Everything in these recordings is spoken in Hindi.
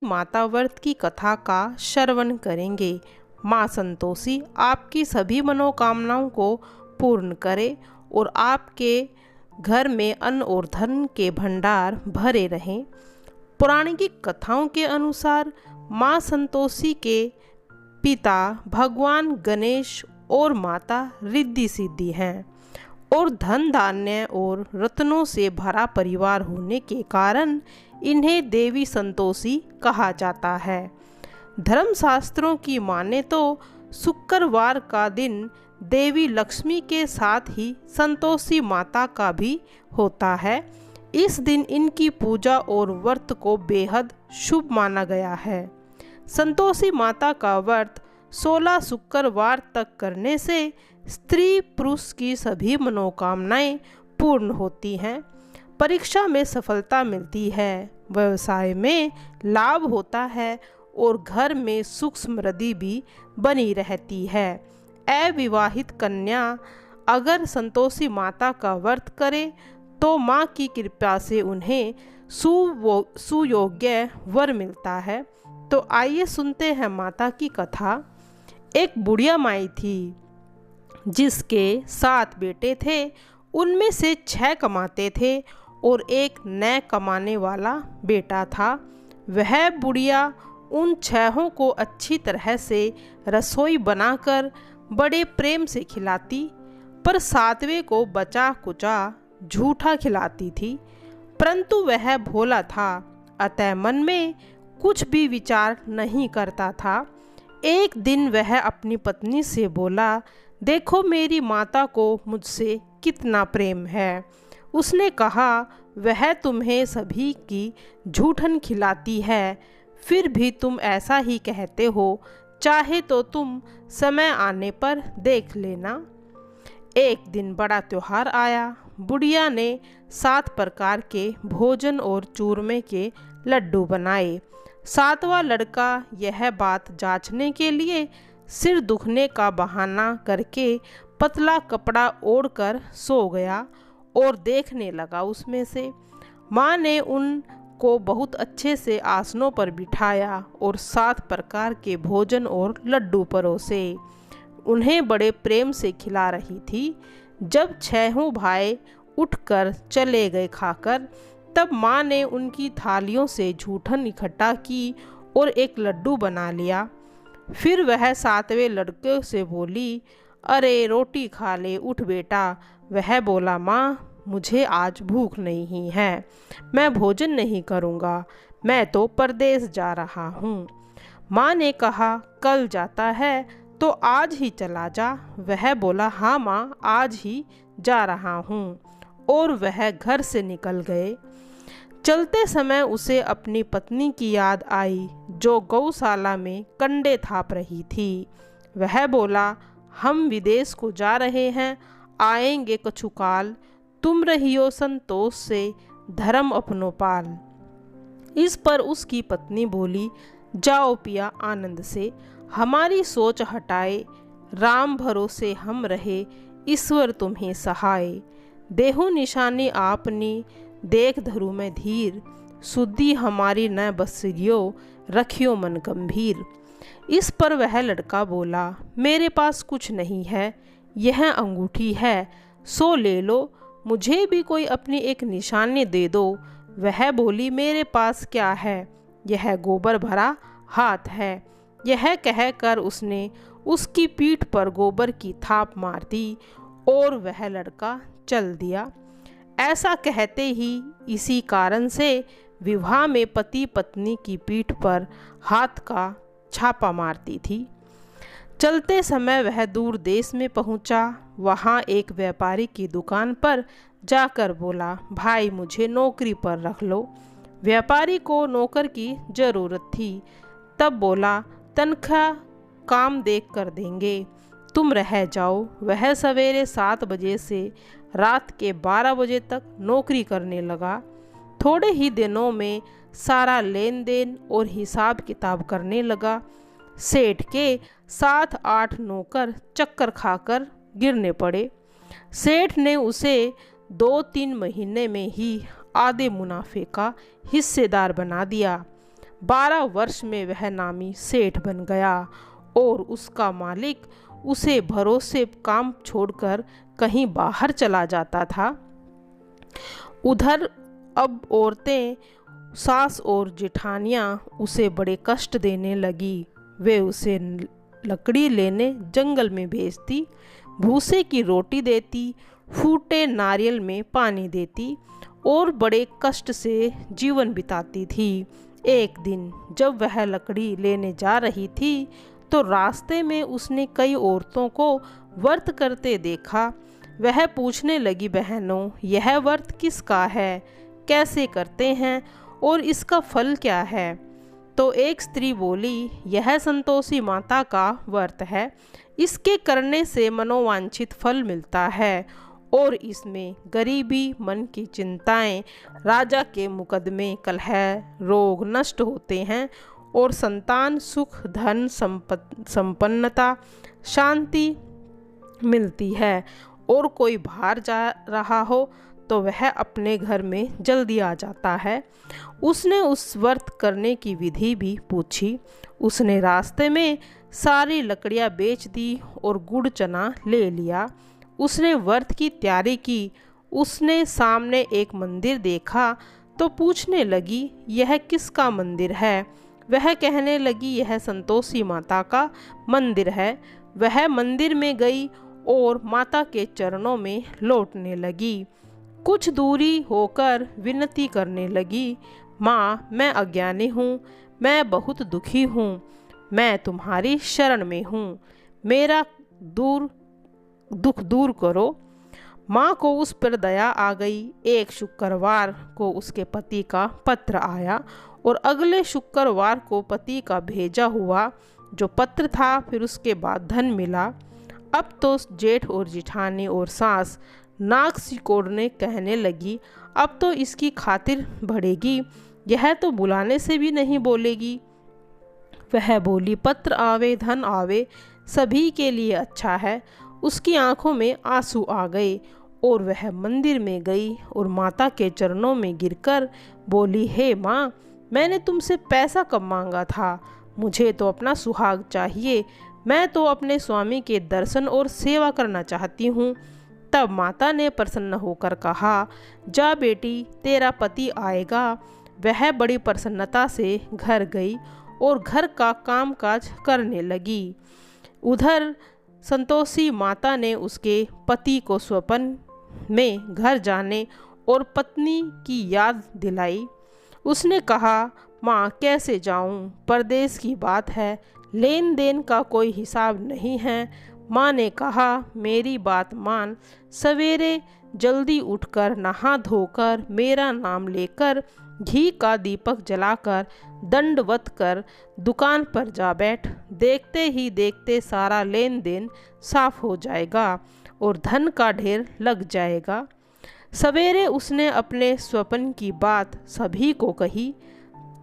माता व्रत की कथा का श्रवण करेंगे। माँ संतोषी आपकी सभी मनोकामनाओं को पूर्ण करे और आपके घर में अन्न और धन के भंडार भरे रहें। पौराणिक कथाओं के अनुसार माँ संतोषी के पिता भगवान गणेश और माता रिद्धि सिद्धि हैं और धन धान्य और रत्नों से भरा परिवार होने के कारण इन्हें देवी संतोषी कहा जाता है। धर्मशास्त्रों की माने तो शुक्रवार का दिन देवी लक्ष्मी के साथ ही संतोषी माता का भी होता है। इस दिन इनकी पूजा और व्रत को बेहद शुभ माना गया है। संतोषी माता का व्रत 16 शुक्रवार तक करने से स्त्री पुरुष की सभी मनोकामनाएं पूर्ण होती हैं। परीक्षा में सफलता मिलती है, व्यवसाय में लाभ होता है और घर में सुख समृद्धि भी बनी रहती है। अविवाहित कन्या अगर संतोषी माता का व्रत करे तो माँ की कृपा से उन्हें सुयोग्य वर मिलता है। तो आइए सुनते हैं माता की कथा। एक बुढ़िया माई थी जिसके 7 बेटे थे। उनमें से 6 कमाते थे और एक न कमाने वाला बेटा था। वह बुढ़िया उन 6 को अच्छी तरह से रसोई बनाकर बड़े प्रेम से खिलाती, पर 7वें को बचा कुचा झूठा खिलाती थी। परंतु वह भोला था, अतः मन में कुछ भी विचार नहीं करता था। एक दिन वह अपनी पत्नी से बोला, देखो मेरी माता को मुझसे कितना प्रेम है। उसने कहा, वह तुम्हें सभी की झूठन खिलाती है, फिर भी तुम ऐसा ही कहते हो। चाहे तो तुम समय आने पर देख लेना। एक दिन बड़ा त्योहार आया। बुढ़िया ने 7 प्रकार के भोजन और चूरमे के लड्डू बनाए। 7वां लड़का यह बात जांचने के लिए सिर दुखने का बहाना करके पतला कपड़ा ओढ़कर सो गया और देखने लगा उसमें से। माँ ने उनको बहुत अच्छे से आसनों पर बिठाया और 7 प्रकार के भोजन और लड्डू परोसे उन्हें बड़े प्रेम से खिला रही थी। जब 6 भाई उठकर चले गए खाकर, तब माँ ने उनकी थालियों से झूठन इकट्ठा की और एक लड्डू बना लिया। फिर वह 7वें लड़के से बोली, अरे रोटी खा ले, उठ बेटा। वह बोला, माँ मुझे आज भूख नहीं है, मैं भोजन नहीं करूँगा, मैं तो परदेश जा रहा हूँ। माँ ने कहा, कल जाता है तो आज ही चला जा। वह बोला, हाँ माँ आज ही जा रहा हूँ, और वह घर से निकल गए। चलते समय उसे अपनी पत्नी की याद आई जो गौशाला में कंडे थाप रही थी। वह बोला, हम विदेश को जा रहे हैं, आएंगे कछुकाल, तुम रहियो संतोष से, धर्म अपनो पाल। इस पर उसकी पत्नी बोली, जाओ पिया आनंद से, हमारी सोच हटाए, राम भरोसे हम रहे, ईश्वर तुम्हें सहाय। देहु निशानी आपनी, देख धरु में धीर, सुधि हमारी न बसियो, रखियो मन गंभीर। इस पर वह लड़का बोला, मेरे पास कुछ नहीं है, यह अंगूठी है, सो ले लो, मुझे भी कोई अपनी एक निशानी दे दो। वह बोली, मेरे पास क्या है, यह गोबर भरा हाथ है। यह कहकर उसने उसकी पीठ पर गोबर की थाप मार दी और वह लड़का चल दिया। ऐसा कहते ही इसी कारण से विवाह में पति पत्नी की पीठ पर हाथ का छापा मारती थी। चलते समय वह दूर देश में पहुंचा। वहां एक व्यापारी की दुकान पर जाकर बोला, भाई मुझे नौकरी पर रख लो। व्यापारी को नौकर की ज़रूरत थी, तब बोला, तनख्वाह काम देख कर देंगे, तुम रह जाओ। वह सवेरे 7 बजे से रात के 12 बजे तक नौकरी करने लगा। थोड़े ही दिनों में सारा लेन देन और हिसाब किताब करने लगा। सेठ के 7-8 नौकर चक्कर खाकर गिरने पड़े। सेठ ने उसे 2-3 महीने में ही आधे मुनाफे का हिस्सेदार बना दिया। 12 वर्ष में वह नामी सेठ बन गया और उसका मालिक उसे भरोसे काम छोड़कर कहीं बाहर चला जाता था। उधर अब औरतें, सास और जेठानियाँ उसे बड़े कष्ट देने लगी। वे उसे लकड़ी लेने जंगल में भेजती, भूसे की रोटी देती, फूटे नारियल में पानी देती और बड़े कष्ट से जीवन बिताती थी। एक दिन जब वह लकड़ी लेने जा रही थी तो रास्ते में उसने कई औरतों को व्रत करते देखा। वह पूछने लगी, बहनों, यह व्रत किसका है, कैसे करते हैं और इसका फल क्या है? तो एक स्त्री बोली, यह संतोषी माता का व्रत है। इसके करने से मनोवांछित फल मिलता है और इसमें गरीबी, मन की चिंताएं, राजा के मुकदमे, कलह, रोग नष्ट होते हैं और संतान, सुख, धन, संपन्नता, शांति मिलती है। और कोई बाहर जा रहा हो तो वह अपने घर में जल्दी आ जाता है। उसने उस व्रत करने की विधि भी पूछी। उसने रास्ते में सारी लकड़ियाँ बेच दी और गुड़ चना ले लिया। उसने व्रत की तैयारी की। उसने सामने एक मंदिर देखा तो पूछने लगी, यह किसका मंदिर है? वह कहने लगी, यह संतोषी माता का मंदिर है। वह मंदिर में गई और माता के चरणों में लौटने लगी। कुछ दूरी होकर विनती करने लगी, माँ, मैं अज्ञानी हूँ, मैं बहुत दुखी हूँ, मैं तुम्हारी शरण में हूँ, मेरा दुख दूर करो। माँ को उस पर दया आ गई। एक शुक्रवार को उसके पति का पत्र आया और अगले शुक्रवार को पति का भेजा हुआ जो पत्र था, फिर उसके बाद धन मिला। अब तो जेठ और जिठानी और सास नाक सिकोड़ने कहने लगी, अब तो इसकी खातिर बढ़ेगी, यह तो बुलाने से भी नहीं बोलेगी। वह बोली, पत्र आवे धन आवे, सभी के लिए अच्छा है। उसकी आंखों में आंसू आ गए और वह मंदिर में गई और माता के चरणों में गिरकर बोली, हे माँ, मैंने तुमसे पैसा कब मांगा था? मुझे तो अपना सुहाग चाहिए। मैं तो अपने स्वामी के दर्शन और सेवा करना चाहती हूँ। तब माता ने प्रसन्न होकर कहा, जा बेटी, तेरा पति आएगा। वह बड़ी प्रसन्नता से घर गई और घर का कामकाज करने लगी। उधर संतोषी माता ने उसके पति को स्वप्न में घर जाने और पत्नी की याद दिलाई। उसने कहा, माँ, कैसे जाऊँ? परदेश की बात है, लेन देन का कोई हिसाब नहीं है। माँ ने कहा, मेरी बात मान, सवेरे जल्दी उठकर नहा धोकर मेरा नाम लेकर घी का दीपक जलाकर दंडवत कर दुकान पर जा बैठ। देखते ही देखते सारा लेन देन साफ हो जाएगा और धन का ढेर लग जाएगा। सवेरे उसने अपने स्वप्न की बात सभी को कही।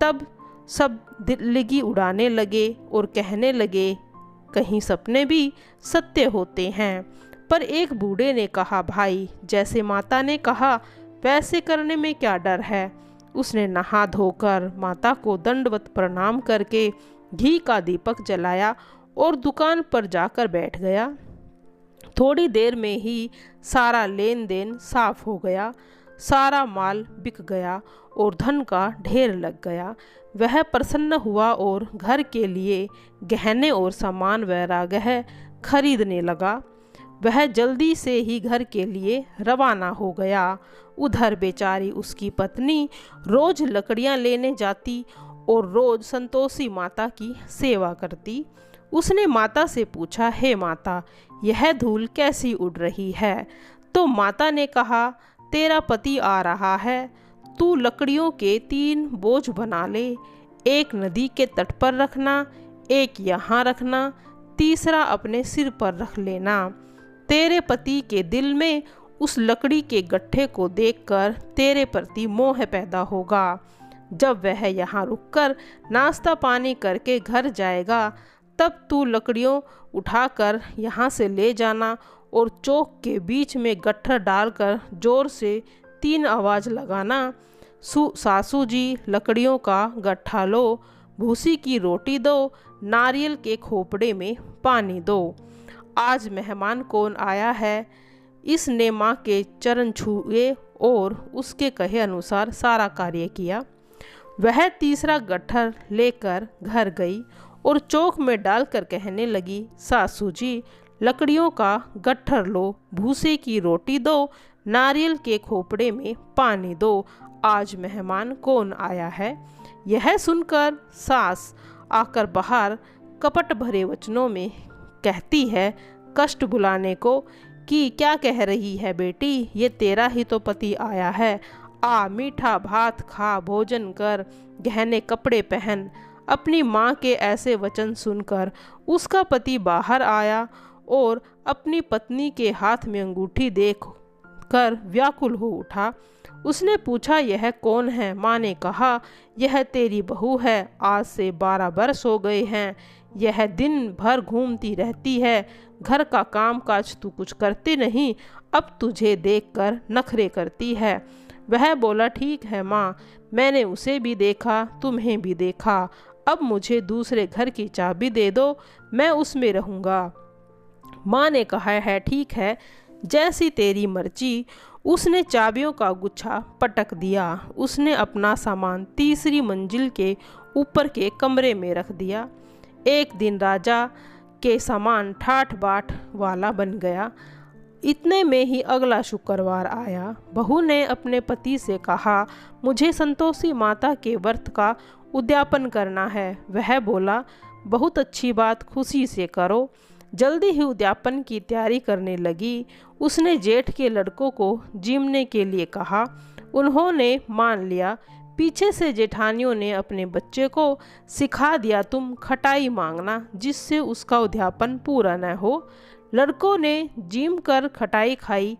तब सब दिल्लगी उड़ाने लगे और कहने लगे, कहीं सपने भी सत्य होते हैं। पर एक बूढ़े ने कहा, भाई, जैसे माता ने कहा वैसे करने में क्या डर है? उसने नहा धोकर माता को दंडवत प्रणाम करके घी का दीपक जलाया और दुकान पर जाकर बैठ गया। थोड़ी देर में ही सारा लेन देन साफ हो गया, सारा माल बिक गया और धन का ढेर लग गया। वह प्रसन्न हुआ और घर के लिए गहने और सामान वगैरह खरीदने लगा। वह जल्दी से ही घर के लिए रवाना हो गया। उधर बेचारी उसकी पत्नी रोज लकड़ियां लेने जाती और रोज संतोषी माता की सेवा करती। उसने माता से पूछा, हे माता, यह धूल कैसी उड़ रही है? तो माता ने कहा, तेरा पति आ रहा है, तू लकड़ियों के 3 बोझ बना ले। एक नदी के तट पर रखना, एक यहाँ रखना, तीसरा अपने सिर पर रख लेना। तेरे पति के दिल में उस लकड़ी के गट्ठे को देखकर तेरे प्रति मोह पैदा होगा। जब वह यहाँ रुककर नाश्ता पानी करके घर जाएगा, तब तू लकड़ियों उठाकर यहाँ से ले जाना और चौक के बीच में गट्ठर डालकर जोर से 3 आवाज़ लगाना। सासू जी लकड़ियों का गट्ठा लो, भूसी की रोटी दो, नारियल के खोपड़े में पानी दो। आज मेहमान कौन आया है? इसने माँ के चरण छुए और उसके कहे अनुसार सारा कार्य किया। वह तीसरा गट्ठर लेकर घर गई और चौक में डालकर कहने लगी, सासू जी लकड़ियों का गट्ठर लो, भूसे की रोटी दो, नारियल के खोपड़े में पानी दो। आज मेहमान कौन आया है? यह सुनकर सास आकर बाहर कपट भरे वचनों में कहती है, कष्ट बुलाने को कि क्या कह रही है बेटी, ये तेरा ही तो पति आया है। आ मीठा भात खा, भोजन कर, गहने कपड़े पहन। अपनी माँ के ऐसे वचन सुनकर उसका पति बाहर आया और अपनी पत्नी के हाथ में अंगूठी देख कर व्याकुल हो उठा। उसने पूछा, यह कौन है? माँ ने कहा, यह तेरी बहू है, आज से 12 बरस हो गए हैं। यह दिन भर घूमती रहती है, घर का काम काज तू कुछ करती नहीं, अब तुझे देखकर नखरे करती है। वह बोला, ठीक है माँ, मैंने उसे भी देखा, तुम्हें भी देखा, अब मुझे दूसरे घर की चाबी दे दो, मैं उसमें रहूँगा। माँ ने कहा है, ठीक है, जैसी तेरी मर्जी। उसने चाबियों का गुच्छा पटक दिया। उसने अपना सामान तीसरी मंजिल के ऊपर के कमरे में रख दिया। एक दिन राजा के सामान ठाठ बाट वाला बन गया। इतने में ही अगला शुक्रवार आया। बहू ने अपने पति से कहा, मुझे संतोषी माता के व्रत का उद्यापन करना है। वह बोला, बहुत अच्छी बात, खुशी से करो। जल्दी ही उद्यापन की तैयारी करने लगी। उसने जेठ के लड़कों को जीमने के लिए कहा। उन्होंने मान लिया। पीछे से जेठानियों ने अपने बच्चे को सिखा दिया, तुम खटाई मांगना, जिससे उसका उद्यापन पूरा न हो। लड़कों ने जीम कर खटाई खाई,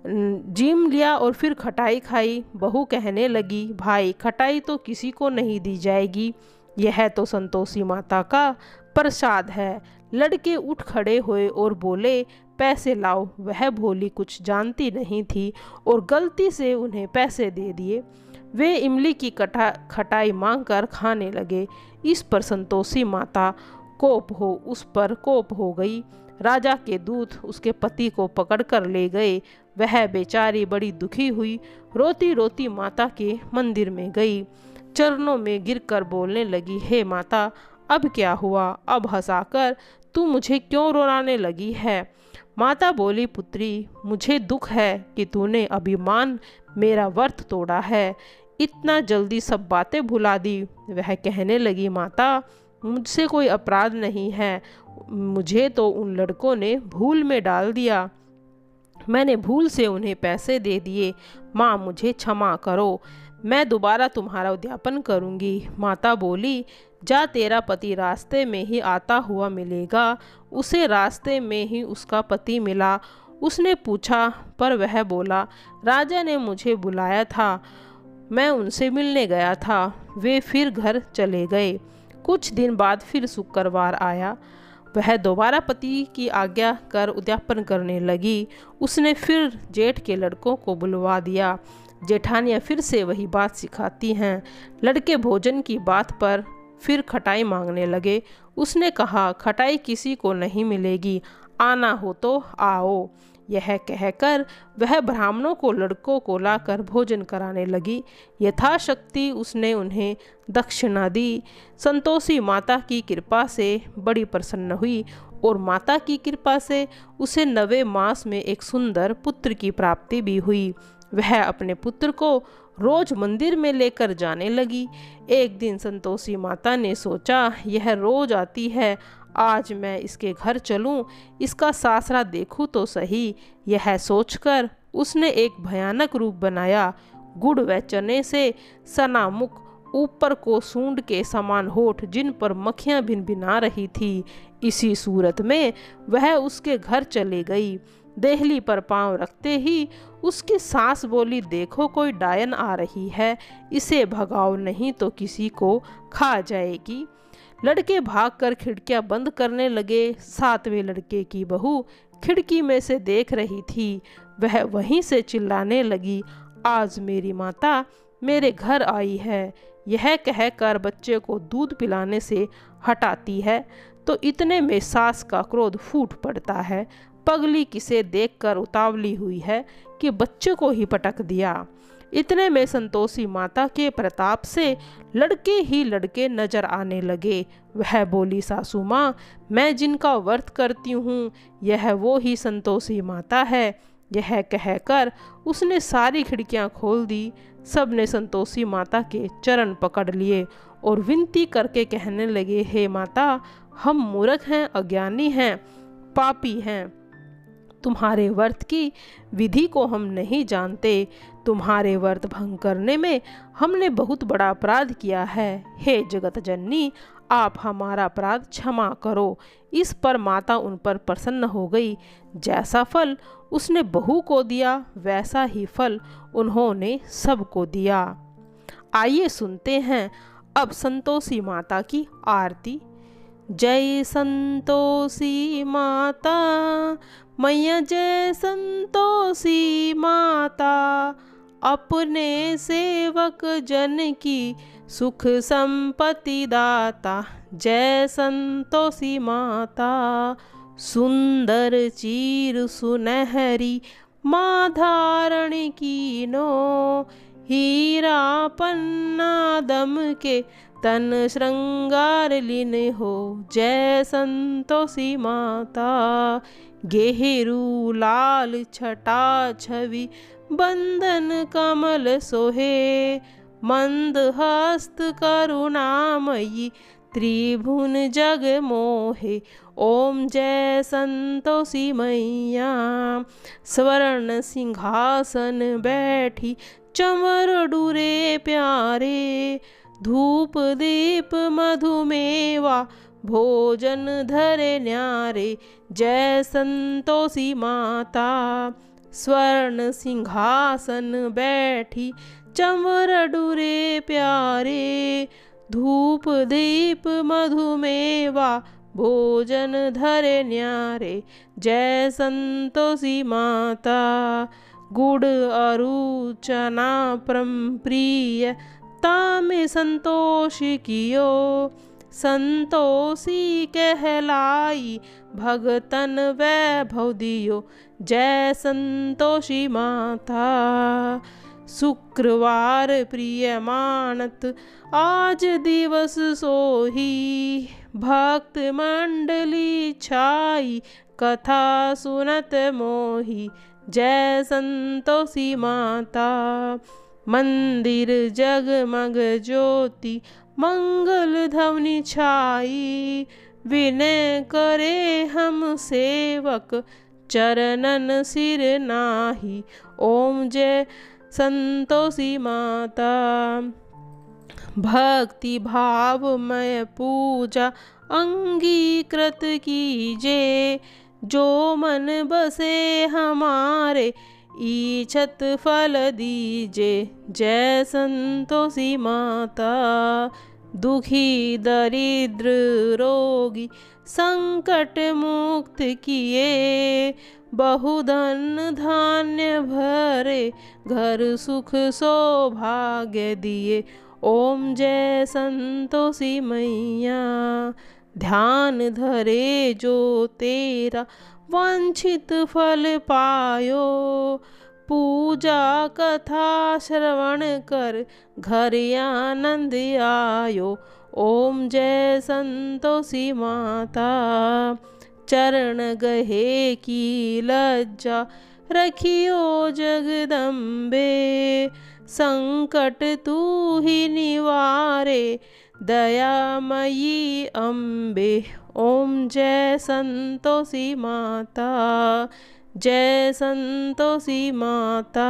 जीम लिया और फिर खटाई खाई। बहू कहने लगी, भाई खटाई तो किसी को नहीं दी जाएगी, यह तो संतोषी माता का प्रसाद है। लड़के उठ खड़े हुए और बोले, पैसे लाओ। वह भोली कुछ जानती नहीं थी और गलती से उन्हें पैसे दे दिए। वे इमली की खटाई मांगकर खाने लगे। इस पर संतोषी माता उस पर कोप हो गई। राजा के दूत उसके पति को पकड़कर ले गए। वह बेचारी बड़ी दुखी हुई, रोती रोती माता के मंदिर में गई। चरणों में गिरकर बोलने लगी, हे माता, अब क्या हुआ? अब हंसाकर तू मुझे क्यों रुलाने लगी है? माता बोली, पुत्री, मुझे दुख है कि तूने अभिमान मेरा व्रत तोड़ा है, इतना जल्दी सब बातें भुला दी। वह कहने लगी, माता, मुझसे कोई अपराध नहीं है, मुझे तो उन लड़कों ने भूल में डाल दिया, मैंने भूल से उन्हें पैसे दे दिए। माँ, मुझे क्षमा करो, मैं दोबारा तुम्हारा उद्यापन करूँगी। माता बोली, जा, तेरा पति रास्ते में ही आता हुआ मिलेगा। उसे रास्ते में ही उसका पति मिला। उसने पूछा, पर वह बोला, राजा ने मुझे बुलाया था, मैं उनसे मिलने गया था। वे फिर घर चले गए। कुछ दिन बाद फिर शुक्रवार आया। वह दोबारा पति की आज्ञा कर उद्यापन करने लगी। उसने फिर जेठ के लड़कों को बुलवा दिया। जेठानियाँ फिर से वही बात सिखाती हैं। लड़के भोजन की बात पर फिर खटाई मांगने लगे। उसने कहा, खटाई किसी को नहीं मिलेगी, आना हो तो आओ। यह कहकर वह ब्राह्मणों को लड़कों को लाकर भोजन कराने लगी। यथाशक्ति उसने उन्हें दक्षिणा दी। संतोषी माता की कृपा से बड़ी प्रसन्न हुई और माता की कृपा से उसे 9वें मास में एक सुंदर पुत्र की प्राप्ति भी हुई। वह अपने पुत्र को रोज मंदिर में लेकर जाने लगी। एक दिन संतोषी माता ने सोचा, यह रोज आती है, आज मैं इसके घर चलूं, इसका सासरा देखूं तो सही। यह सोचकर उसने एक भयानक रूप बनाया। गुड़ व चने से सना मुख, ऊपर को सूंड के समान होठ, जिन पर मक्खियां भिनभिना रही थी। इसी सूरत में वह उसके घर चले गई। देहली पर पांव रखते ही उसकी सास बोली, देखो कोई डायन आ रही है, इसे भगाओ नहीं तो किसी को खा जाएगी। लड़के भागकर खिड़कियां बंद करने लगे। 7वें लड़के की बहू खिड़की में से देख रही थी। वह वहीं से चिल्लाने लगी, आज मेरी माता मेरे घर आई है। यह कहकर बच्चे को दूध पिलाने से हटाती है तो इतने में सास का क्रोध फूट पड़ता है। पगली किसे देखकर उतावली हुई है कि बच्चे को ही पटक दिया। इतने में संतोषी माता के प्रताप से लड़के ही लड़के नजर आने लगे। वह बोली, सासू माँ, मैं जिनका व्रत करती हूँ यह वो ही संतोषी माता है। यह कहकर उसने सारी खिड़कियाँ खोल दी। सब ने संतोषी माता के चरण पकड़ लिए और विनती करके कहने लगे, हे माता, हम मूर्ख हैं, अज्ञानी हैं, पापी हैं। तुम्हारे व्रत की विधि को हम नहीं जानते। तुम्हारे व्रत भंग करने में हमने बहुत बड़ा अपराध किया है। हे जगत जननी, आप हमारा अपराध क्षमा करो। इस पर माता उन पर प्रसन्न हो गई। जैसा फल उसने बहू को दिया वैसा ही फल उन्होंने सबको दिया। आइए सुनते हैं अब संतोषी माता की आरती। जय संतोषी माता मैया, जय संतोषी माता, अपने सेवक जन की सुख संपत्ति दाता। जय संतोषी माता, सुंदर चीर सुनहरी माँ धारण कीनो, हीरा पन्ना दम के तन श्रृंगार लीन हो। जय संतोषी माता, गेहरू लाल छटा छवि बंदन कमल सोहे, मंद हस्त करुणामयी त्रिभुवन जग मोहे। ओम जय संतोषी मैया, स्वर्ण सिंहासन बैठी चमर डूरे प्यारे, धूप दीप मधुमेवा भोजन धरे न्यारे। जय संतोषी माता, स्वर्ण सिंहासन बैठी चमर डूरे प्यारे, धूप दीप मधुमेवा भोजन धरे न्यारे। जय संतोषी माता, गुड़ अरु चना परम प्रिय तामे संतोष कियो, संतोषी कहलाई भगतन वैभव दियो। जय संतोषी माता, शुक्रवार प्रिय मानत आज दिवस सोही, भक्त मंडली छाई कथा सुनत मोही। जय संतोषी माता, मंदिर जगमग ज्योति मंगल ध्वनि छाई, विनय करे हम सेवक चरणन सिर नाही। ओम जय संतोषी माता, भक्ति भावमय पूजा अंगीकृत कीजे, जो मन बसे हमारे इच्छत फल दीजे। जय संतोषी माता, दुखी दरिद्र रोगी संकट मुक्त किए, बहुधन धान्य भरे घर सुख सौभाग्य दिए। ओम जय संतोषी मैया, ध्यान धरे जो तेरा वांछित फल पायो, पूजा कथा श्रवण कर घर आनंद आयो। ओम जय संतोषी माता, चरण गहे की लज्जा रखियो जगदम्बे, संकट तू ही निवारे दयामयी अम्बे। ओम जय संतोषी माता, जय संतोषी माता,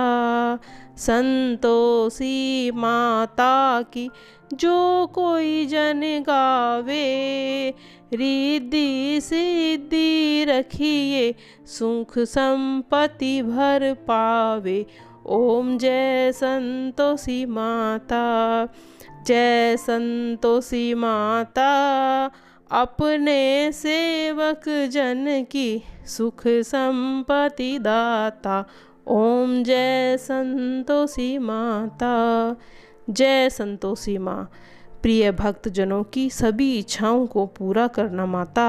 संतोषी माता की जो कोई जन गावे, रिद्धि सिद्धि रखिए सुख संपत्ति भर पावे। ओम जय संतोषी माता, जय संतोषी माता, अपने सेवक जन की सुख संपत्ति दाता। ओम जय संतोषी माता। जय संतोषी माँ। प्रिय भक्तजनों की सभी इच्छाओं को पूरा करना माता